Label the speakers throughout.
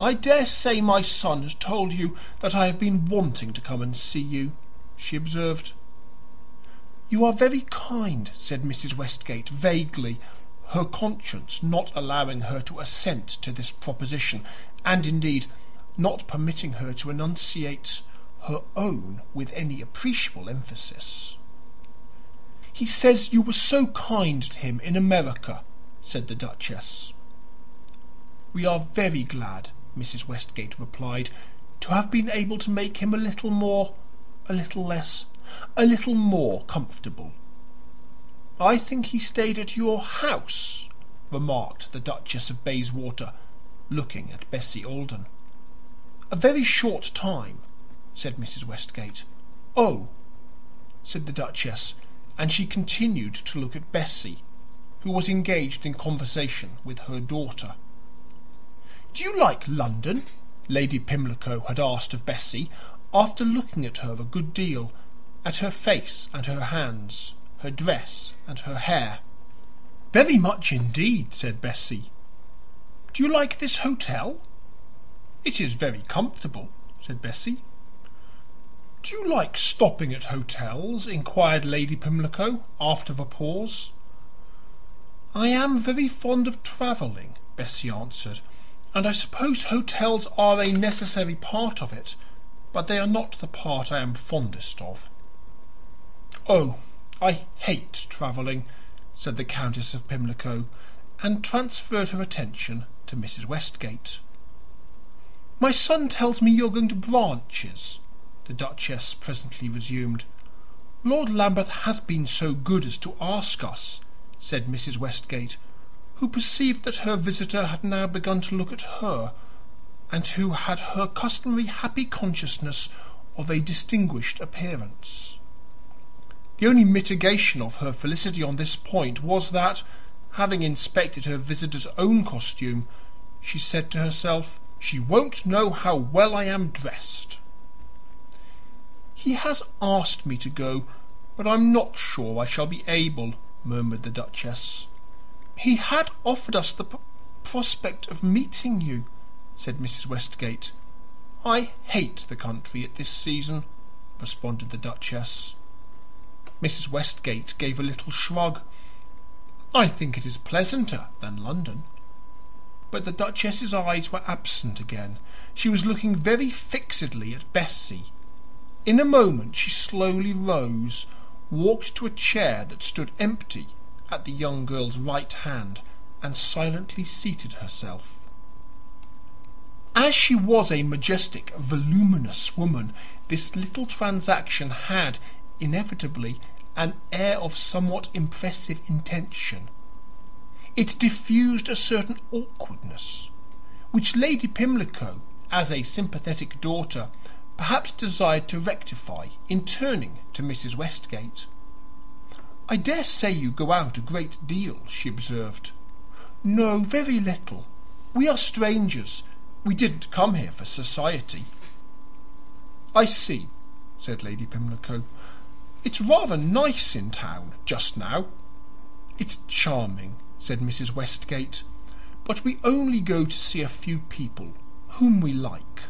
Speaker 1: "I dare say my son has told you that I have been wanting to come and see you," she observed. "You are very kind," said Mrs. Westgate vaguely, her conscience not allowing her to assent to this proposition, and indeed not permitting her to enunciate her own with any appreciable emphasis. "He says you were so kind to him in America," said the Duchess. "We are very glad," Mrs. Westgate replied, "to have been able to make him a little more comfortable." "I think he stayed at your house," remarked the Duchess of Bayswater, looking at Bessie Alden. "A very short time," said Mrs. Westgate. "Oh," said the Duchess, and she continued to look at Bessie, who was engaged in conversation with her daughter. "Do you like London?" Lady Pimlico had asked of Bessie, after looking at her a good deal, at her face and her hands, her dress and her hair. "Very much indeed," said Bessie. "Do you like this hotel?" "It is very comfortable," said Bessie. "Do you like stopping at hotels?" inquired Lady Pimlico, after a pause. "I am very fond of travelling," Bessie answered, "and I suppose hotels are a necessary part of it, but they are not the part I am fondest of." "Oh, I hate travelling," said the Countess of Pimlico, and transferred her attention to Mrs. Westgate. "My son tells me you're going to Branches," the Duchess presently resumed. "Lord Lambeth has been so good as to ask us," said Mrs. Westgate, who perceived that her visitor had now begun to look at her, and who had her customary happy consciousness of a distinguished appearance. The only mitigation of her felicity on this point was that, having inspected her visitor's own costume, she said to herself, "She won't know how well I am dressed." "He has asked me to go, but I'm not sure I shall be able," murmured the Duchess. "He had offered us the prospect of meeting you," said Mrs. Westgate. "I hate the country at this season," responded the Duchess. Mrs. Westgate gave a little shrug. "I think it is pleasanter than London." But the Duchess's eyes were absent again. She was looking very fixedly at Bessie. In a moment she slowly rose, walked to a chair that stood empty at the young girl's right hand, and silently seated herself. As she was a majestic, voluminous woman, this little transaction had, inevitably, an air of somewhat impressive intention. It diffused a certain awkwardness, which Lady Pimlico, as a sympathetic daughter, perhaps desired to rectify in turning to Mrs. Westgate. "I dare say you go out a great deal," she observed. "No, very little. We are strangers. We didn't come here for society." "I see," said Lady Pimlico. "It's rather nice in town just now." "It's charming," said Mrs. Westgate, "but we only go to see a few people whom we like."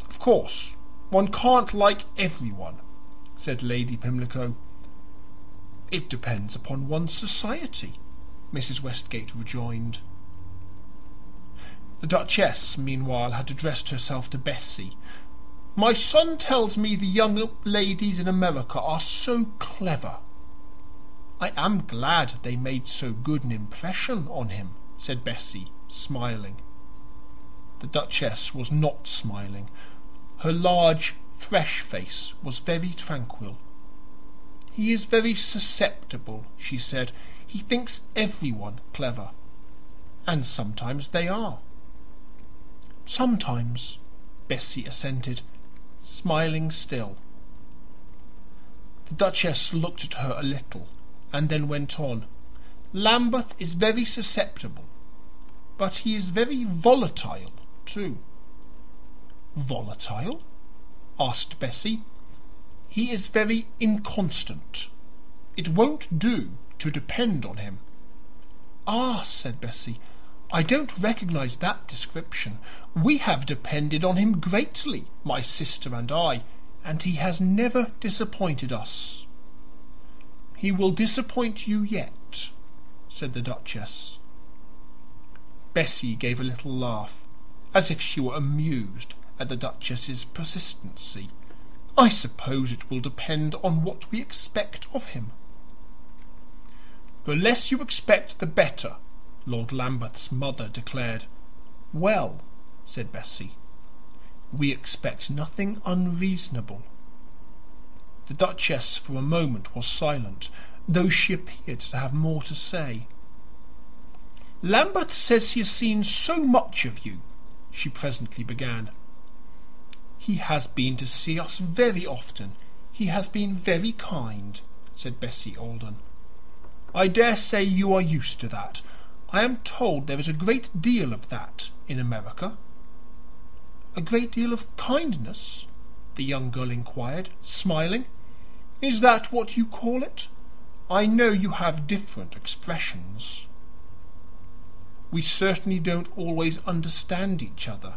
Speaker 1: "Of course, one can't like everyone," said Lady Pimlico. "It depends upon one's society," Mrs. Westgate rejoined. The Duchess, meanwhile, had addressed herself to Bessie. "My son tells me the young ladies in America are so clever." "I am glad they made so good an impression on him," said Bessie, smiling. The Duchess was not smiling. Her large, fresh face was very tranquil. "He is very susceptible," she said. "He thinks everyone clever. And sometimes they are." "Sometimes," Bessie assented, smiling still. The Duchess looked at her a little, and then went on. "Lambeth is very susceptible, but he is very volatile too." "Volatile?" asked Bessie. "He is very inconstant. It won't do to depend on him." "Ah," said Bessie, I don't recognize that description. We have depended on him greatly, my sister and I, and he has never disappointed us." "He will disappoint you yet," said the Duchess. Bessie gave a little laugh, as if she were amused at the Duchess's persistency. "I suppose it will depend on what we expect of him." "The less you expect, the better," Lord Lambeth's mother declared. "Well," said Bessie, "we expect nothing unreasonable." The Duchess for a moment was silent, though she appeared to have more to say. "Lambeth says he has seen so much of you," she presently began. "He has been to see us very often. He has been very kind," said Bessie Alden. "I dare say you are used to that. I am told there is a great deal of that in America." "A great deal of kindness?" the young girl inquired, smiling. "Is that what you call it? I know you have different expressions." "We certainly don't always understand each other,"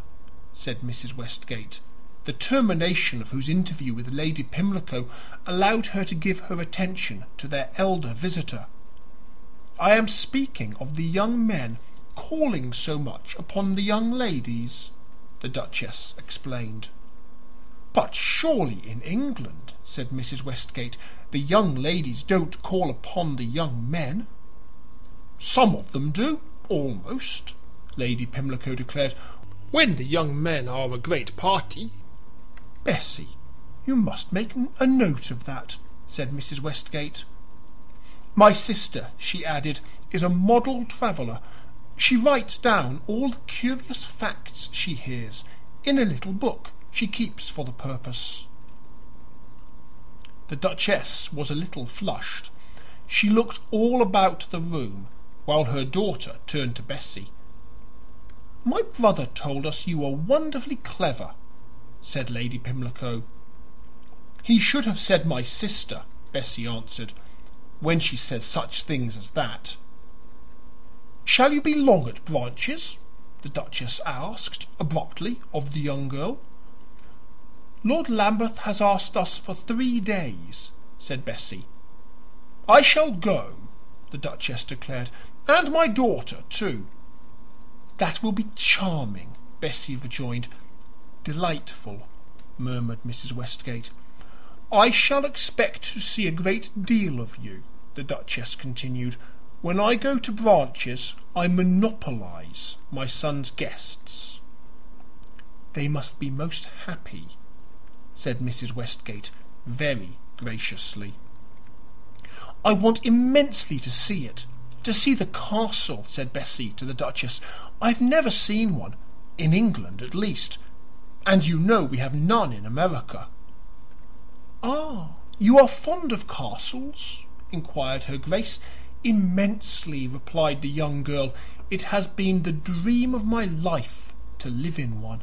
Speaker 1: said Mrs. Westgate, the termination of whose interview with Lady Pimlico allowed her to give her attention to their elder visitor. "I am speaking of the young men calling so much upon the young ladies," the Duchess explained. "But surely in England," said Mrs. Westgate, "the young ladies don't call upon the young men." "Some of them do, almost," Lady Pimlico declared, "when the young men are a great party." "Bessie, you must make a note of that," said Mrs. Westgate. "My sister," she added, "is a model traveller. She writes down all the curious facts she hears in a little book she keeps for the purpose." The Duchess was a little flushed. She looked all about the room, while her daughter turned to Bessie. "My brother told us you were wonderfully clever," said Lady Pimlico. "He should have said my sister," Bessie answered, "when she says such things as that." "Shall you be long at Branches?" the Duchess asked abruptly of the young girl. "Lord Lambeth has asked us for 3 days," said Bessie. "I shall go," the Duchess declared, "and my daughter too." "That will be charming," Bessie rejoined. "Delightful," murmured Mrs. Westgate. "I shall expect to see a great deal of you," the Duchess continued. "When I go to Branches, I monopolize my son's guests." "They must be most happy," said Mrs. Westgate very graciously. "I want immensely to see it, to see the castle," said Bessie to the Duchess. "I've never seen one, in England at least, and you know we have none in America." "Ah, you are fond of castles?" inquired her Grace. "Immensely," replied the young girl. "It has been the dream of my life to live in one."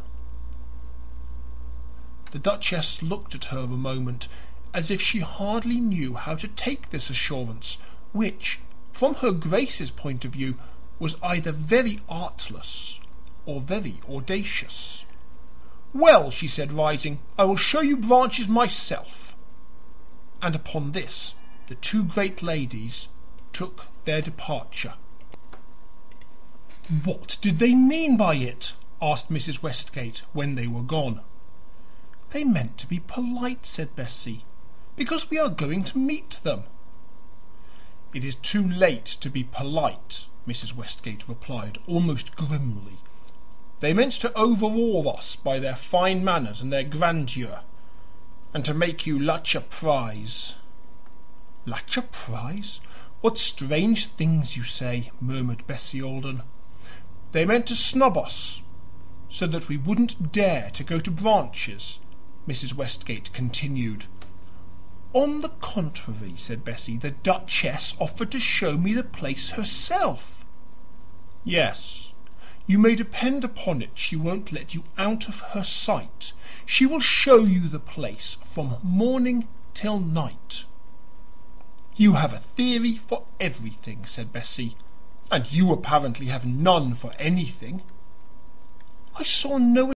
Speaker 1: The Duchess looked at her a moment, as if she hardly knew how to take this assurance, which, from her Grace's point of view, was either very artless or very audacious. "Well," she said, rising, "I will show you Branches myself." And upon this the two great ladies took their departure. "What did they mean by it?" asked Mrs. Westgate when they were gone. "They meant to be polite," said Bessie, "because we are going to meet them." "It is too late to be polite," Mrs. Westgate replied, almost grimly. "They meant to overawe us by their fine manners and their grandeur, and to make you such a prize." "Such a prize? What strange things you say," murmured Bessie Alden. "They meant to snub us, so that we wouldn't dare to go to Branches," Mrs. Westgate continued. "On the contrary," said Bessie, "the Duchess offered to show me the place herself." "Yes, you may depend upon it she won't let you out of her sight. She will show you the place from morning till night." "You have a theory for everything," said Bessie. And you apparently have none for anything." "I saw no